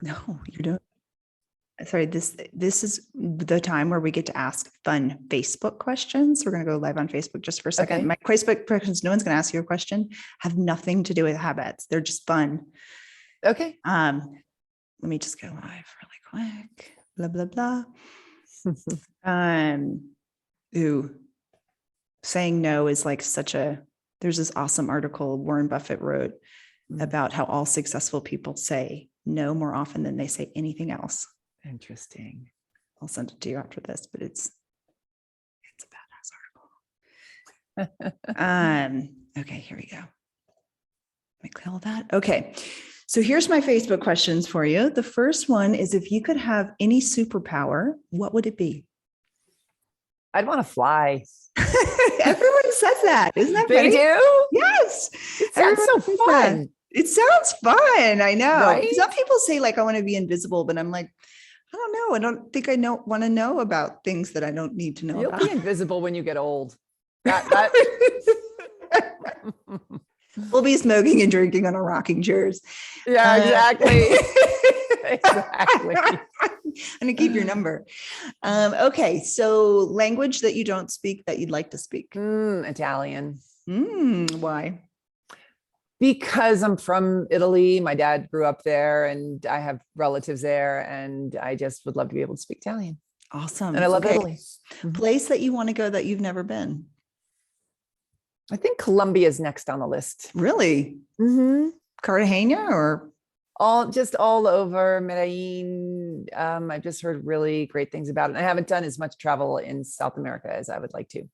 No, you're doing. Sorry, this is the time where we get to ask fun Facebook questions. We're going to go live on Facebook just for a second. Okay. My Facebook questions, no one's going to ask you a question, have nothing to do with habits. They're just fun. Okay. Let me just go live really quick. Blah, blah, blah. Ooh, saying no is like there's this awesome article Warren Buffett wrote about how all successful people say no more often than they say anything else. Interesting. I'll send it to you after this, but it's a badass article. Okay, here we go. Let me clear all that. Okay. So here's my Facebook questions for you. The first one is, if you could have any superpower, what would it be? I'd want to fly. Everyone says that. Isn't that funny? They do? Yes. It sounds so fun. It sounds fun. I know. Right? Some people say like, I want to be invisible, but I'm like, I don't know. I don't think I want to know about things that I don't need to know You'll about. be invisible when you get old. We'll be smoking and drinking on our rocking chairs. Yeah, exactly. Exactly. I'm going to keep your number. Okay. So language that you don't speak that you'd like to speak. Italian. Why? Because I'm from Italy. My dad grew up there and I have relatives there, and I just would love to be able to speak Italian. Awesome. And I love Italy. Place that you want to go that you've never been. I think Colombia is next on the list. Really? Cartagena or? All over Medellin. I've just heard really great things about it. And I haven't done as much travel in South America as I would like to.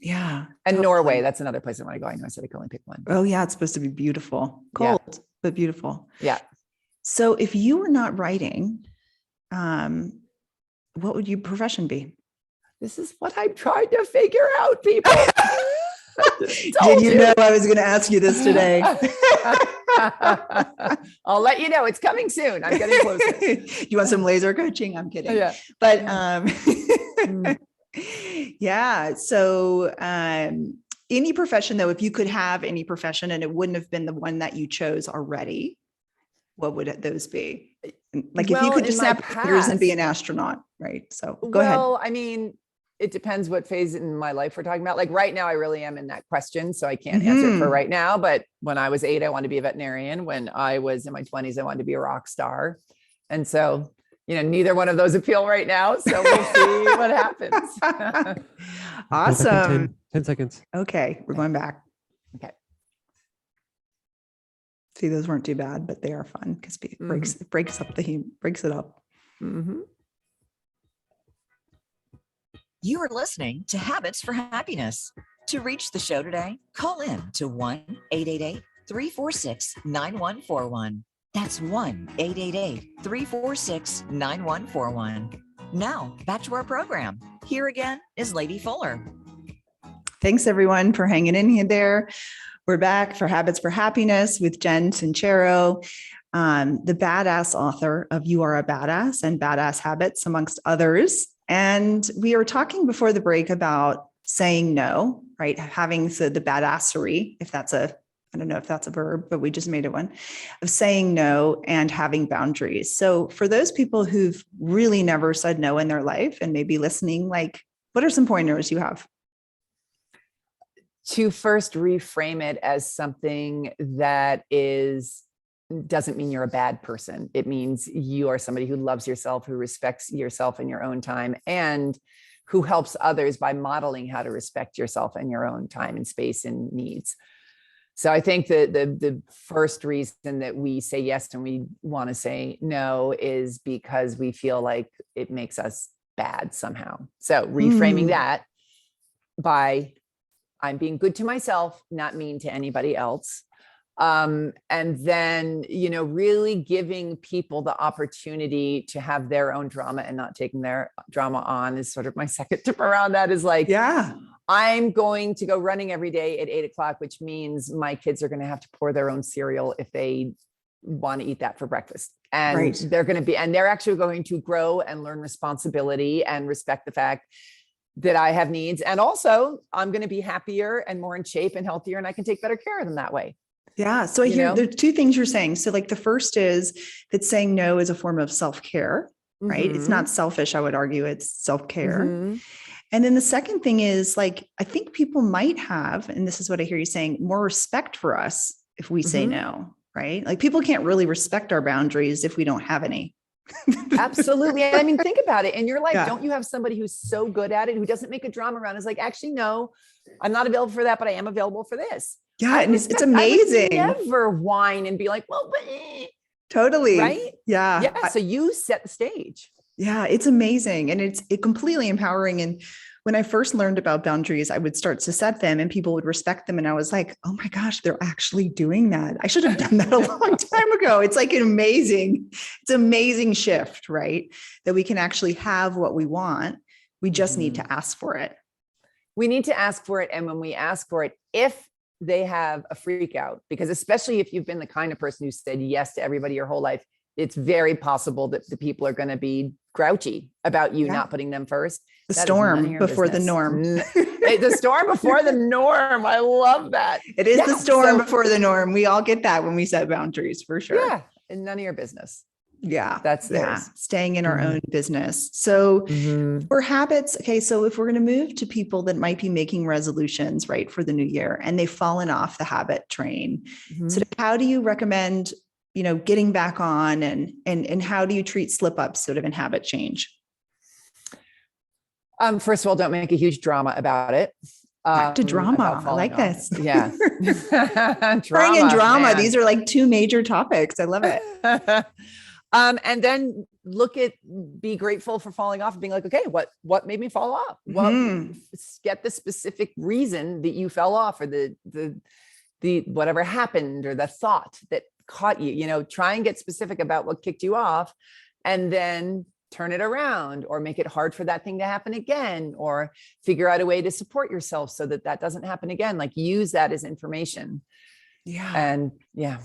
Yeah. And totally. Norway, that's another place I want to go. I know I said I could only pick one. Oh yeah. It's supposed to be beautiful. Cold, but beautiful. Yeah. So if you were not writing, what would your profession be? This is what I'm trying to figure out, people. Did you know I was going to ask you this today? I'll let you know. It's coming soon. I'm getting closer. You want some laser coaching? I'm kidding. Yeah. But yeah. So any profession, though, if you could have any profession and it wouldn't have been the one that you chose already, what would those be? Like if you could just snap your fingers and be an astronaut, right? So go ahead. Well, I mean, it depends what phase in my life we're talking about. Like right now, I really am in that question. So I can't answer it for right now. But when I was 8, I wanted to be a veterinarian. When I was in my 20s, I wanted to be a rock star. And so, neither one of those appeal right now. So we'll see what happens. Awesome. 10 seconds. Okay. We're going back. Okay. See, those weren't too bad, but they are fun because it breaks it up. You are listening to Habits for Happiness. To reach the show today, call in to 1-888-346-9141. That's 1-888-346-9141. Now, back to our program. Here again is Lady Fuller. Thanks, everyone, for hanging in here there. We're back for Habits for Happiness with Jen Sincero, the badass author of You Are a Badass and Badass Habits, amongst others. And we were talking before the break about saying no, right? Having the badassery, I don't know if that's a verb, but we just made it one, of saying no and having boundaries. So for those people who've really never said no in their life and maybe listening, like, what are some pointers you have? To first reframe it as something that doesn't mean you're a bad person. It means you are somebody who loves yourself, who respects yourself in your own time, and who helps others by modeling how to respect yourself in your own time and space and needs. So I think that the first reason that we say yes and we want to say no is because we feel like it makes us bad somehow. So reframing that by, I'm being good to myself, not mean to anybody else. And then, really giving people the opportunity to have their own drama and not taking their drama on is sort of my second tip around that is like, I'm going to go running every day at 8:00, which means my kids are going to have to pour their own cereal if they want to eat that for breakfast. And they're actually going to grow and learn responsibility and respect the fact that I have needs. And also I'm going to be happier and more in shape and healthier, and I can take better care of them that way. Yeah. So I You hear know? there are two things you're saying. So like the first is that saying no is a form of self-care, right? It's Mhm. not selfish, I would argue, it's self-care. Mhm. And then the second thing is like, I think people might have, and this is what I hear you saying, more respect for us if we say Mhm. no, right? Like people can't really respect our boundaries if we don't have any. Absolutely. And I mean, think about it. In your life, Yeah. don't you have somebody who's so good at it, who doesn't make a drama around? Is like, actually, no, I'm not available for that, but I am available for this. Yeah. I And it's respect, I would amazing. never whine and be like, well, but, Totally. right? Yeah. Yeah. So you set the stage. Yeah, it's amazing. And it completely empowering. And when I first learned about boundaries, I would start to set them and people would respect them. And I was like, oh my gosh, they're actually doing that. I should have done that a long time ago. It's like it's amazing shift, right? That we can actually have what we want. We just need Mhm. to ask for it. We need to ask for it. And when we ask for it, if they have a freak out, because especially if you've been the kind of person who said yes to everybody your whole life, it's very possible that the people are going to be grouchy about you Yeah. not putting them first. The That is none of storm your before the business. norm. The storm before the norm. I love that. It is Yeah, the storm so- before the norm. We all get that when we set boundaries for sure. Yeah. And none of your business. Yeah. That's Yeah. theirs. Staying in our Mhm. own business. So Mhm. for habits, okay, so if we're going to move to people that might be making resolutions, right, for the new year and they've fallen off the habit train, so Mhm. how do you recommend, getting back on and how do you treat slip ups sort of in habit change? First of all, don't make a huge drama about it. Back to drama. About I falling like off. this. Yeah. Bring in drama. Man. These are like two major topics. I love it. And then be grateful for falling off and being like, okay, what made me fall off? Mhm. Get the specific reason that you fell off, or the whatever happened, or the thought that caught you, try and get specific about what kicked you off, and then turn it around, or make it hard for that thing to happen again, or figure out a way to support yourself so that that doesn't happen again. Like, use that as information. Yeah. And yeah.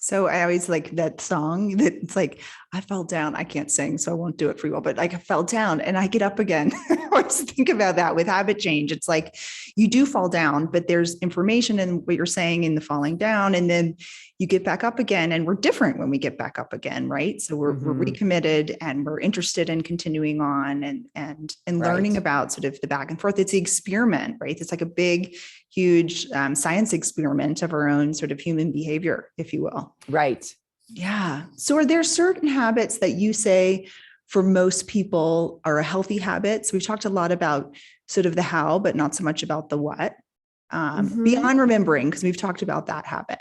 So I always like that song that it's like, I fell down. I can't sing, so I won't do it for you all, but like I fell down and I get up again. I always think about that with habit change. It's like you do fall down, but there's information in what you're saying in the falling down. And then you get back up again. And we're different when we get back up again, right? So we're recommitted and we're interested in continuing on and learning Right. about sort of the back and forth. It's the experiment, right? It's like a big, huge science experiment of our own sort of human behavior, if you will. Right. Yeah. So are there certain habits that you say for most people are a healthy habit? So we've talked a lot about sort of the how, but not so much about the what. Beyond remembering, because we've talked about that habit.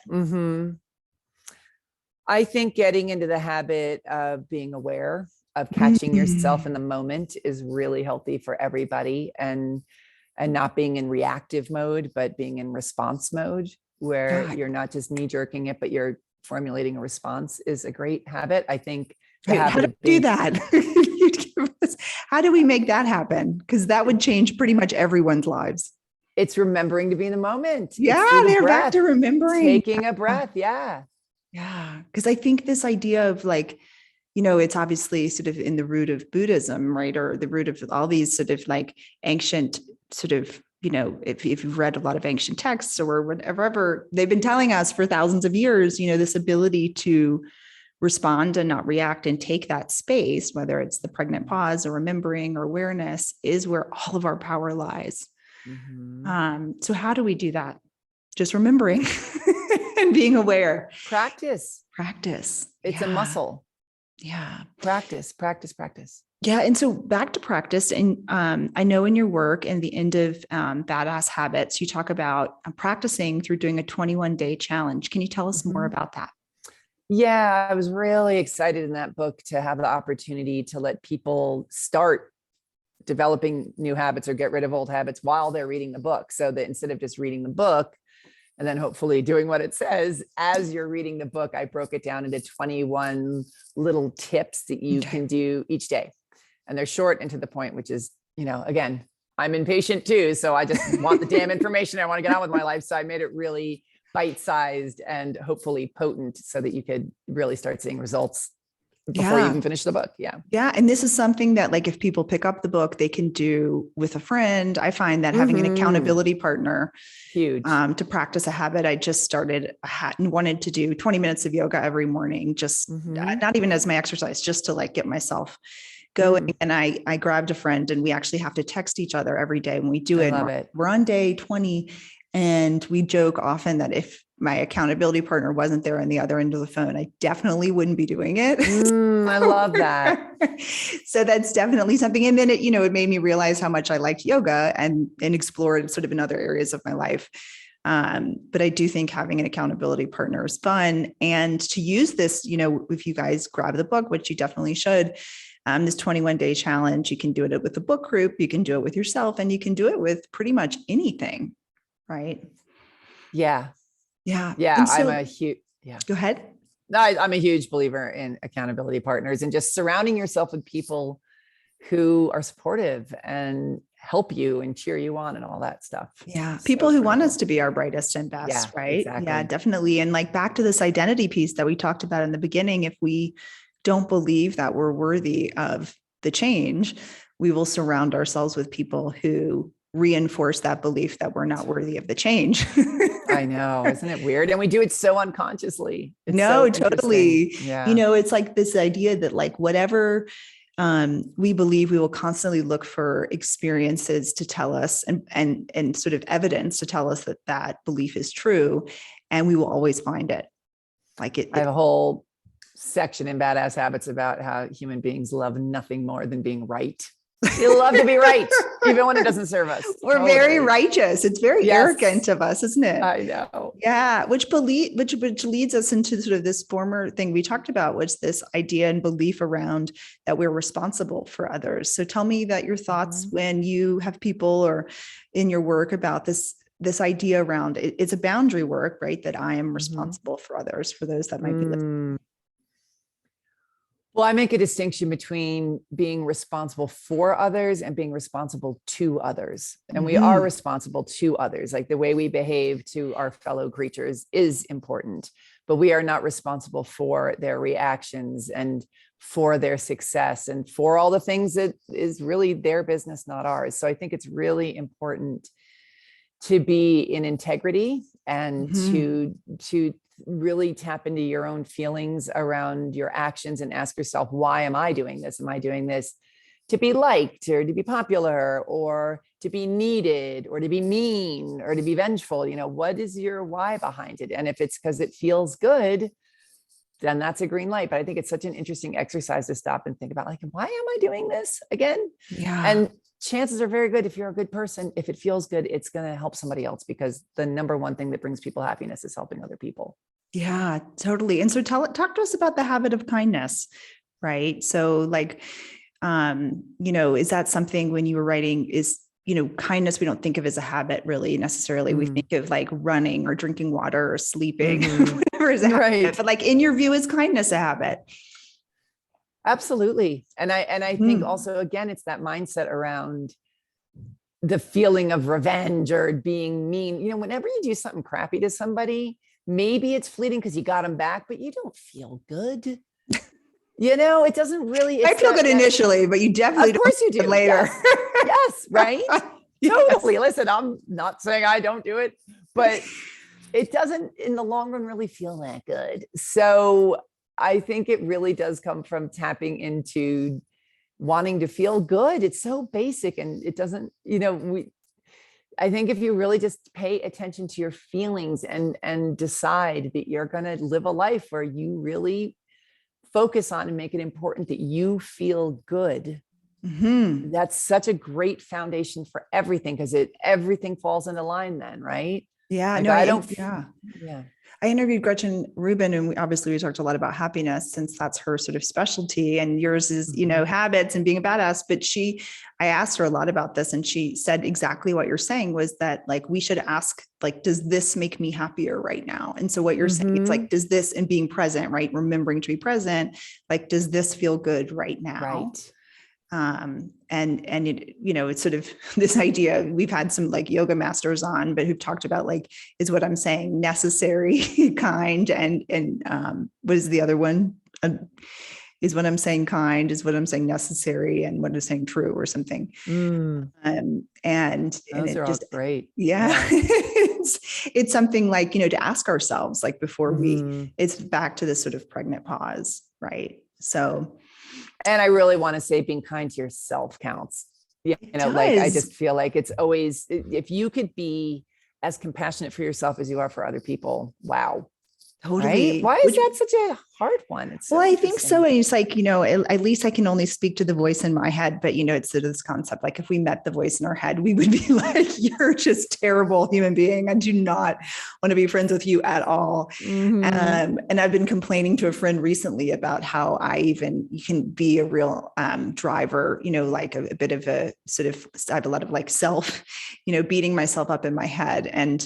I think getting into the habit of being aware of catching yourself in the moment is really healthy for everybody, and not being in reactive mode, but being in response mode, where God. you're not just knee jerking it, but you're formulating a response, is a great habit. I think Right. How do we do that? How do we make that happen? Because that would change pretty much everyone's lives. It's remembering to be in the moment. Yeah, It's through the they're back breath, to remembering. taking a breath. Yeah. Yeah. Because I think this idea of like, it's obviously sort of in the root of Buddhism, right? Or the root of all these sort of like ancient sort of, if you've read a lot of ancient texts or whatever, they've been telling us for thousands of years, this ability to respond and not react and take that space, whether it's the pregnant pause or remembering or awareness, is where all of our power lies. So how do we do that? Just remembering and being aware. Practice. It's a muscle. Yeah. Practice. Yeah. And so back to practice. And I know in your work in the end of Badass Habits, you talk about practicing through doing a 21-day challenge. Can you tell us more about that? Yeah, I was really excited in that book to have the opportunity to let people start developing new habits or get rid of old habits while they're reading the book. So that instead of just reading the book and then hopefully doing what it says, as you're reading the book, I broke it down into 21 little tips that you can do each day. And they're short and to the point, which is, again, I'm impatient too. So I just want the damn information. I want to get on with my life. So I made it really bite-sized and hopefully potent so that you could really start seeing results before you Yeah. even finish the book. Yeah. Yeah. And this is something that, like, if people pick up the book, they can do with a friend. I find that having an accountability partner Huge. to practice a habit. I just started and wanted to do 20 minutes of yoga every morning, just not even as my exercise, just to like get myself going. And I grabbed a friend, and we actually have to text each other every day when we do I it. love it. We're on day 20, and we joke often that if my accountability partner wasn't there on the other end of the phone, I definitely wouldn't be doing it. I love that. So that's definitely something. And then it made me realize how much I liked yoga and explored sort of in other areas of my life. But I do think having an accountability partner is fun. And to use this, if you guys grab the book, which you definitely should, this 21-day challenge, you can do it with a book group, you can do it with yourself, and you can do it with pretty much anything. Right. Yeah. Yeah. Yeah. So, go ahead. No, I'm a huge believer in accountability partners and just surrounding yourself with people who are supportive and help you and cheer you on and all that stuff. Yeah. So People who want critical. us to be our brightest and best. Yeah, Right. exactly. Yeah, definitely. And like back to this identity piece that we talked about in the beginning, if we don't believe that we're worthy of the change, we will surround ourselves with people who reinforce that belief that we're not worthy of the change. I know. Isn't it weird? And we do it so unconsciously. It's No, so totally. Yeah. It's like this idea that like whatever we believe, we will constantly look for experiences to tell us and sort of evidence to tell us that that belief is true. And we will always find it. Like I have a whole section in Badass Habits about how human beings love nothing more than being right. We love to be right, even when it doesn't serve us. We're very righteous. It's very arrogant of us, isn't it? I know. Yeah, which leads us into sort of this former thing we talked about, was this idea and belief around that we're responsible for others. So tell me about your thoughts when you have people or in your work about this idea around it's a boundary work, right? That I am responsible for others, for those that might be listening. Well, I make a distinction between being responsible for others and being responsible to others. And we are responsible to others. Like the way we behave to our fellow creatures is important, but we are not responsible for their reactions and for their success and for all the things that is really their business, not ours. So I think it's really important to be in integrity and to really tap into your own feelings around your actions and ask yourself, why am I doing this? Am I doing this to be liked or to be popular or to be needed or to be mean or to be vengeful? What is your why behind it? And if it's because it feels good, then that's a green light. But I think it's such an interesting exercise to stop and think about, like, why am I doing this again? Yeah. And chances are very good, if you're a good person, if it feels good, it's going to help somebody else, because the number one thing that brings people happiness is helping other people. Yeah, totally. And so talk to us about the habit of kindness, right? So like, is that something when you were writing is, kindness, we don't think of as a habit really necessarily. We think of like running or drinking water or sleeping, whatever is a habit. But like in your view, is kindness a habit? Absolutely. And I think also, again, it's that mindset around the feeling of revenge or being mean. Whenever you do something crappy to somebody, maybe it's fleeting because you got them back, but you don't feel good. It doesn't really. I feel good initially, but you definitely of course you do later. Yes, right. Totally. Listen, I'm not saying I don't do it, but it doesn't in the long run really feel that good. So I think it really does come from tapping into wanting to feel good. It's so basic, and it doesn't, I think if you really just pay attention to your feelings and decide that you're going to live a life where you really focus on and make it important that you feel good, that's such a great foundation for everything, because everything falls into line then, right? Yeah. I interviewed Gretchen Rubin, and we talked a lot about happiness, since that's her sort of specialty, and yours is, habits and being a badass. But I asked her a lot about this, and she said exactly what you're saying, was that like, we should ask, like, does this make me happier right now? And so what you're saying, it's like, does this, and being present, right? Remembering to be present, like, does this feel good right now? Right. It's sort of this idea, we've had some like yoga masters on, but who've talked about like, is what I'm saying necessary, kind, and what is the other one? Is what I'm saying kind? Is what I'm saying necessary? And what I'm saying true or something? And Those it are all just, great. yeah, it's something like, to ask ourselves, like before it's back to this sort of pregnant pause, right? So, and I really want to say being kind to yourself counts. Like I just feel like it's always, if you could be as compassionate for yourself as you are for other people, wow. Totally. Right? Why is that such a hard one? It's so I think so. interesting. And it's like, at least I can only speak to the voice in my head, but it's sort of this concept, like if we met the voice in our head, we would be like, you're just terrible human being. I do not want to be friends with you at all. And I've been complaining to a friend recently about how you can be a real driver, like a bit of a sort of, I have a lot of like self, beating myself up in my head. And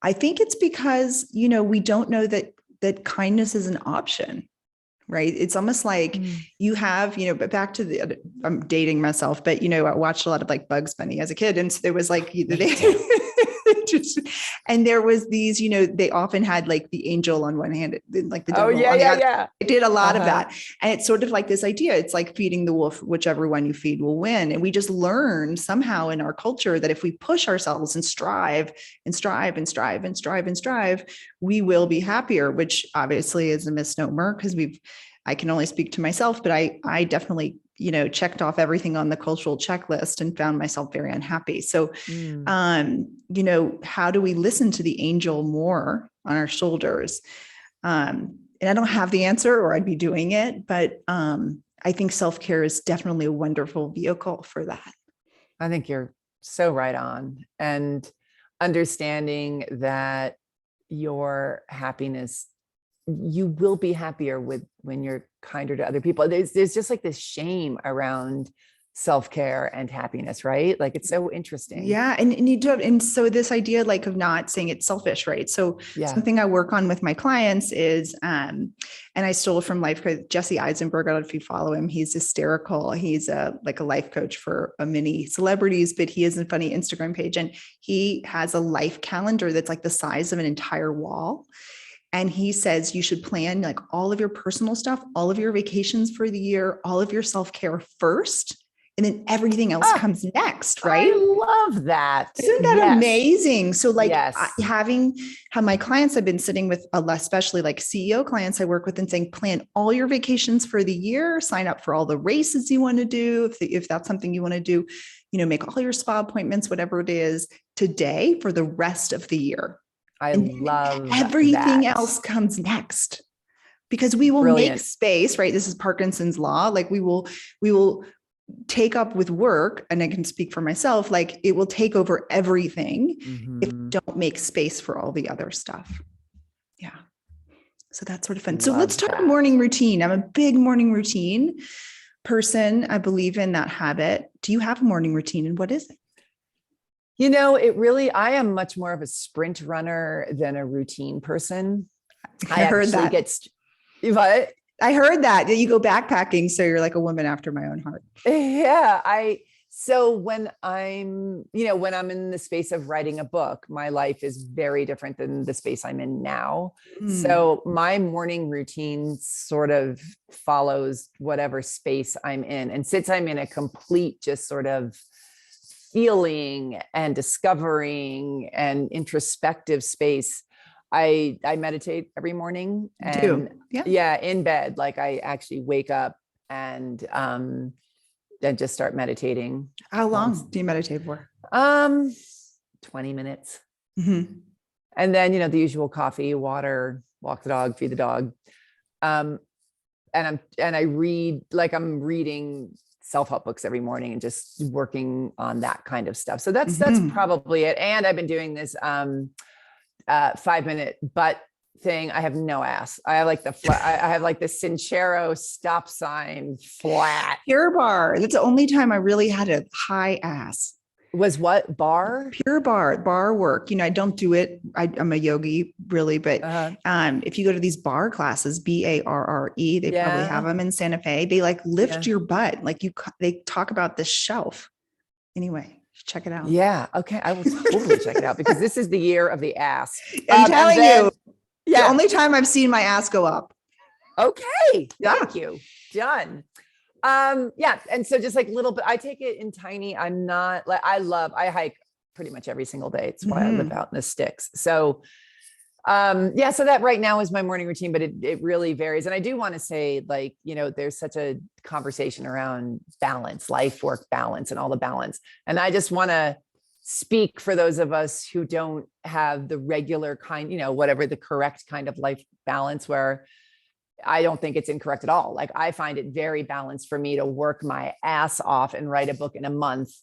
I think it's because, we don't know that kindness is an option, right? It's almost like you have, but back to I'm dating myself, but, I watched a lot of like Bugs Bunny as a kid. And so there was like, and there was these, they often had like the angel on one hand, like the devil on the other. Yeah. It did a lot of that. And it's sort of like this idea. It's like feeding the wolf, whichever one you feed will win. And we just learn somehow in our culture that if we push ourselves and strive and strive and strive and strive and strive, we will be happier, which obviously is a misnomer because I can only speak to myself, but I definitely, checked off everything on the cultural checklist and found myself very unhappy. So, how do we listen to the angel more on our shoulders? And I don't have the answer or I'd be doing it, but I think self-care is definitely a wonderful vehicle for that. I think you're so right on. And understanding that your happiness, you will be happier when you're kinder to other people. There's just like this shame around self-care and happiness, right? Like it's so interesting. Yeah. And you do have, and so this idea like of not saying it's selfish, right? So something I work on with my clients is, and I stole from life coach Jesse Eisenberg. I don't know if you follow him. He's hysterical. He's like a life coach for many celebrities, but he has a funny Instagram page and he has a life calendar that's like the size of an entire wall. And he says you should plan like all of your personal stuff, all of your vacations for the year, all of your self-care first, and then everything else comes next, right? I love that. Isn't that amazing? So like how my clients have been sitting with, especially like CEO clients I work with and saying, plan all your vacations for the year, sign up for all the races you want to do. If that's something you want to do, make all your spa appointments, whatever it is today for the rest of the year. I love everything that. else comes next because we will make space, right? This is Parkinson's law. Like we will take up with work. And I can speak for myself, like it will take over everything if we don't make space for all the other stuff. Yeah. So that's sort of fun. So let's talk morning routine. I'm a big morning routine person. I believe in that habit. Do you have a morning routine and what is it? I am much more of a sprint runner than a routine person. I heard that. I heard that you go backpacking. So you're like a woman after my own heart. Yeah. So when I'm in the space of writing a book, my life is very different than the space I'm in now. So my morning routine sort of follows whatever space I'm in. And since I'm in a complete, just sort of feeling and discovering and introspective space, I meditate every morning and in bed. Like I actually wake up and then just start meditating. How long do you meditate for? 20 minutes. And then, the usual coffee, water, walk the dog, feed the dog. And I read, like I'm reading self-help books every morning and just working on that kind of stuff. So that's probably it. And I've been doing this 5-minute butt thing. I have no ass. I have like I have like the Sincero stop sign flat. Pure Barre. That's the only time I really had a high ass. Was what? Barre? Pure Barre work. I don't do it. I'm a yogi really, but if you go to these barre classes, Barre, they probably have them in Santa Fe. They like lift your butt. Like they talk about this shelf. Anyway, check it out. Yeah. Okay. I will totally check it out because this is the year of the ass. I'm telling you, the only time I've seen my ass go up. Okay. Yeah. Thank you. Done. Yeah. And so just like little bit, I take it in tiny. I'm not like, I hike pretty much every single day. It's why I live out in the sticks. So, yeah, so that right now is my morning routine, but it really varies. And I do want to say, like, there's such a conversation around balance, life work balance and all the balance. And I just want to speak for those of us who don't have the regular kind, whatever the correct kind of life balance, where I don't think it's incorrect at all. Like, I find it very balanced for me to work my ass off and write a book in a month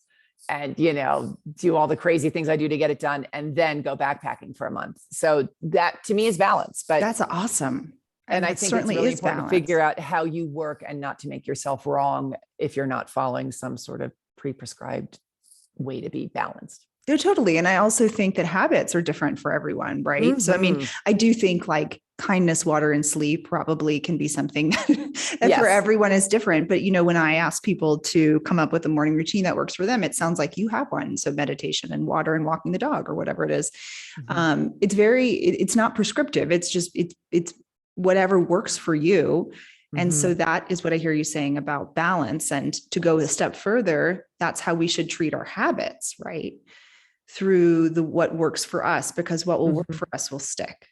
and, do all the crazy things I do to get it done and then go backpacking for a month. So that to me is balance, but That's awesome. and I that think it's certainly really is important balance. to figure out how you work and not to make yourself wrong if you're not following some sort of pre-prescribed way to be balanced. No, totally. And I also think that habits are different for everyone, right? So, I mean, I do think like kindness, water, and sleep probably can be something that for everyone is different. But, when I ask people to come up with a morning routine that works for them, it sounds like you have one. So meditation and water and walking the dog or whatever it is. It's not prescriptive. It's just, it's whatever works for you. And so that is what I hear you saying about balance. And to go a step further, that's how we should treat our habits, right? Through what works for us, because what will work for us will stick.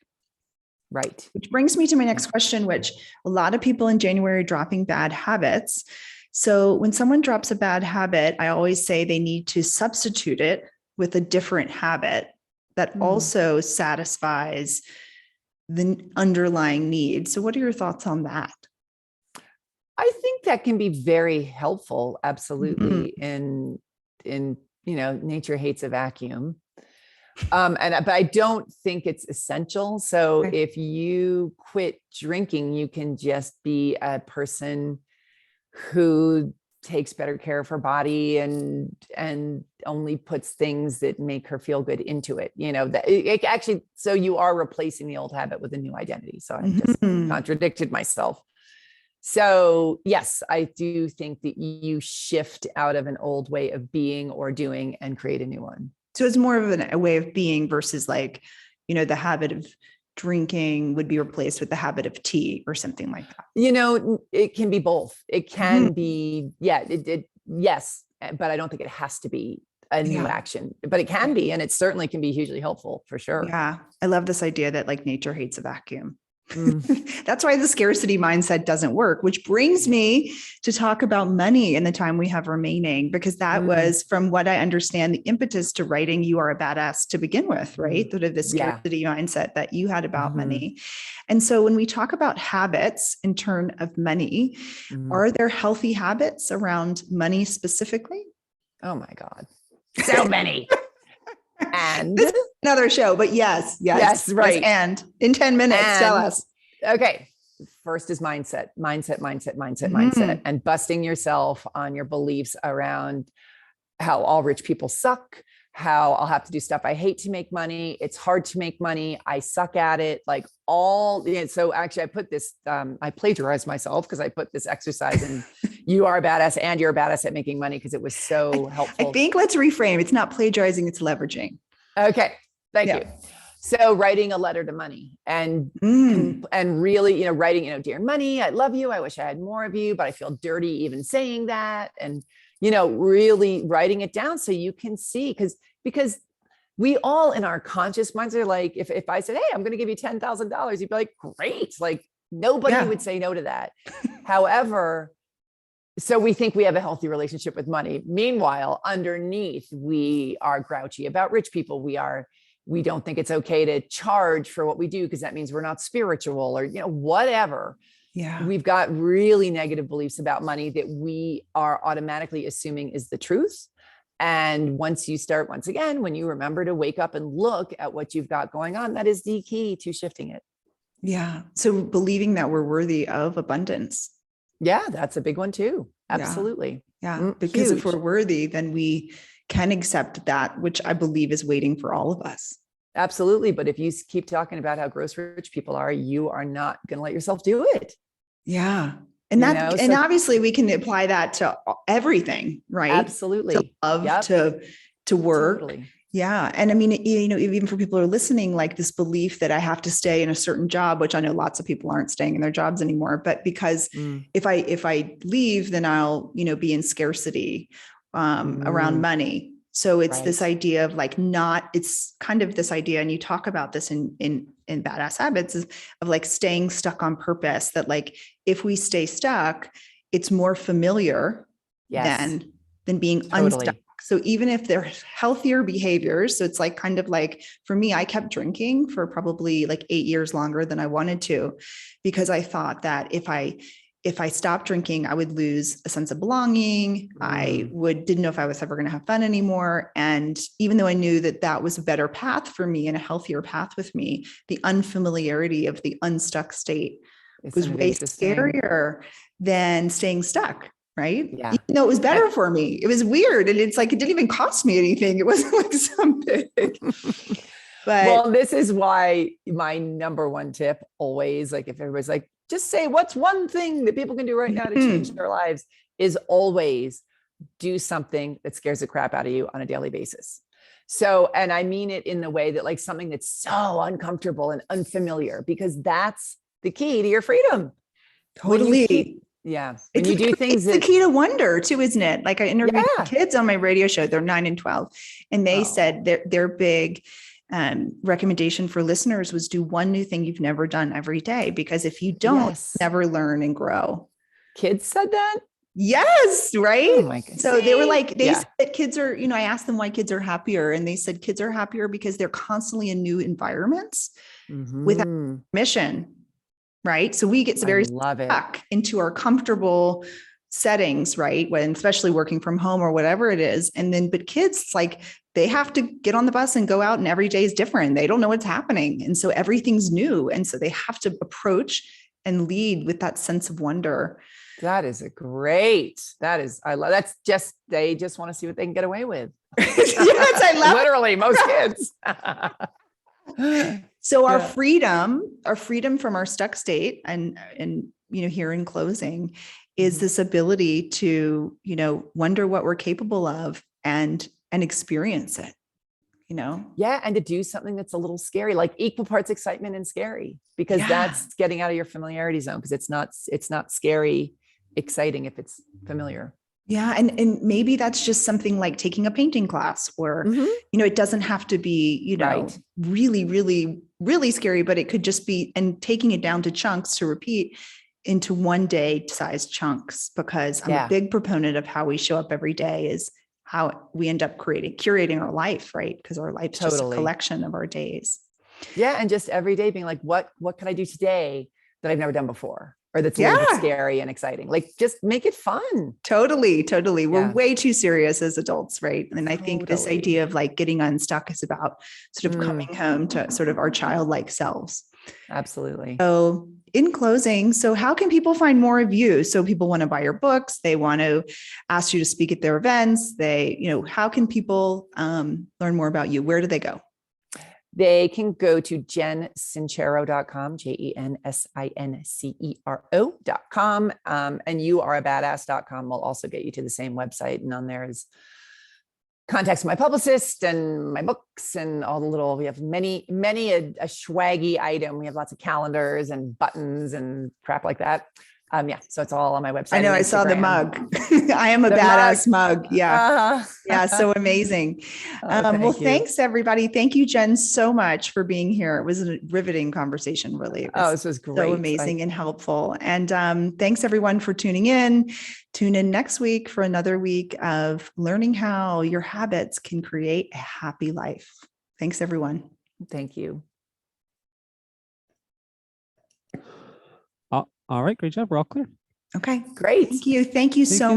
Right. Which brings me to my next question, which a lot of people in January are dropping bad habits. So when someone drops a bad habit, I always say they need to substitute it with a different habit that also satisfies the underlying need. So what are your thoughts on that? I think that can be very helpful. Absolutely. In nature hates a vacuum. But I don't think it's essential. So if you quit drinking, you can just be a person who takes better care of her body and only puts things that make her feel good into it. So you are replacing the old habit with a new identity. So I just contradicted myself. So yes, I do think that you shift out of an old way of being or doing and create a new one. So it's more of a way of being versus like, the habit of drinking would be replaced with the habit of tea or something like that. It can be both. It can be, yes, but I don't think it has to be a new action, but it can be, and it certainly can be hugely helpful for sure. Yeah. I love this idea that like nature hates a vacuum. That's why the scarcity mindset doesn't work, which brings me to talk about money in the time we have remaining, because that was, from what I understand, the impetus to writing You Are a Badass to begin with, right? Sort of the scarcity mindset that you had about money. And so when we talk about habits in turn of money, are there healthy habits around money specifically? Oh my God. So many. And this is another show, but yes, right. And in 10 minutes, tell us. Okay. First is mindset, and busting yourself on your beliefs around how all rich people suck, how I'll have to do stuff I hate to make money. It's hard to make money. I suck at it. Like so actually I put this, I plagiarized myself because I put this exercise in You Are a Badass and You're a Badass at Making Money, because it was so helpful. I think let's reframe. It's not plagiarizing, it's leveraging. Okay. Thank you. So writing a letter to money and really, writing, dear money, I love you. I wish I had more of you, but I feel dirty even saying that. And, really writing it down so you can see, because we all in our conscious minds are like, if I said, hey, I'm going to give you $10,000, you'd be like, great. Like nobody would say no to that. However, so we think we have a healthy relationship with money. Meanwhile, underneath, we are grouchy about rich people. We don't think it's okay to charge for what we do, because that means we're not spiritual or, whatever. Yeah. We've got really negative beliefs about money that we are automatically assuming is the truth. And once you start, once again, when you remember to wake up and look at what you've got going on, that is the key to shifting it. Yeah. So believing that we're worthy of abundance. Yeah, that's a big one too. Absolutely. Yeah. Because if we're worthy, then we can accept that, which I believe is waiting for all of us. Absolutely. But if you keep talking about how gross rich people are, you are not going to let yourself do it. Yeah. And and obviously we can apply that to everything, right? Absolutely. To love, to work, totally. Yeah. And I mean, even for people who are listening, like this belief that I have to stay in a certain job, which I know lots of people aren't staying in their jobs anymore, but because if I leave, then I'll, be in scarcity around money. So it's this idea of like it's kind of this idea, and you talk about this in Badass Habits, is of like staying stuck on purpose, that like if we stay stuck, it's more familiar Yes. than being Totally. unstuck. So even if they're healthier behaviors, so it's like kind of like for me, I kept drinking for probably like 8 years longer than I wanted to, because I thought that if I stopped drinking, I would lose a sense of belonging. I didn't know if I was ever going to have fun anymore. And even though I knew that that was a better path for me and a healthier path with me, the unfamiliarity of the unstuck state was way scarier than staying stuck. Right. Yeah. Even though it was better for me. It was weird. And it's like, it didn't even cost me anything. It wasn't like something. But well, this is why my number one tip always, like if everybody's like, just say what's one thing that people can do right now to change their lives, is always do something that scares the crap out of you on a daily basis. So, and I mean it in the way that like something that's so uncomfortable and unfamiliar, because that's the key to your freedom. Totally. Yeah. When you do things, it's the key to wonder too, isn't it? Like I interviewed kids on my radio show, they're 9 and 12. And they said their big recommendation for listeners was do one new thing you've never done every day. Because if you don't, never learn and grow. Kids said that? Yes. Right. Oh my goodness. So they were like, they said that kids are, I asked them why kids are happier. And they said kids are happier because they're constantly in new environments without permission. Right. So we get very stuck into our comfortable settings, right? When especially working from home or whatever it is. And then, but kids, it's like they have to get on the bus and go out, and every day is different. They don't know what's happening. And so everything's new. And so they have to approach and lead with that sense of wonder. That is I love, they just want to see what they can get away with. Yes, I love literally most kids. So our freedom from our stuck state and here in closing is this ability to, wonder what we're capable of and experience it, Yeah. And to do something that's a little scary, like equal parts excitement and scary, because that's getting out of your familiarity zone, because it's not scary, exciting if it's familiar. Yeah. And maybe that's just something like taking a painting class, or, it doesn't have to be, really, really, really scary, but it could just be, and taking it down to chunks to repeat into one day sized chunks, because I'm a big proponent of how we show up every day is how we end up curating our life, right? Because our life's just a collection of our days. Yeah. And just every day being like, what can I do today that I've never done before? Or that's a little bit scary and exciting. Like just make it fun. Totally. We're way too serious as adults, right? And I think this idea of like getting unstuck is about sort of coming home to sort of our childlike selves. Absolutely. So in closing, so how can people find more of you? So people want to buy your books. They want to ask you to speak at their events. How can people learn more about you? Where do they go? They can go to jensincero.com, JenSincero.com. And youareabadass.com will also get you to the same website. And on there is contacts with my publicist and my books and all the little, we have many a swaggy item. We have lots of calendars and buttons and crap like that. So it's all on my website. I know. I saw the mug. I am a badass mug. Yeah. Yeah. So amazing. Thanks everybody. Thank you, Jen, so much for being here. It was a riveting conversation, really. This was great. So amazing and helpful. And thanks everyone for tuning in. Tune in next week for another week of learning how your habits can create a happy life. Thanks, everyone. Thank you. All right. Great job. We're all clear. Okay. Great. Thank you. Thank you so much.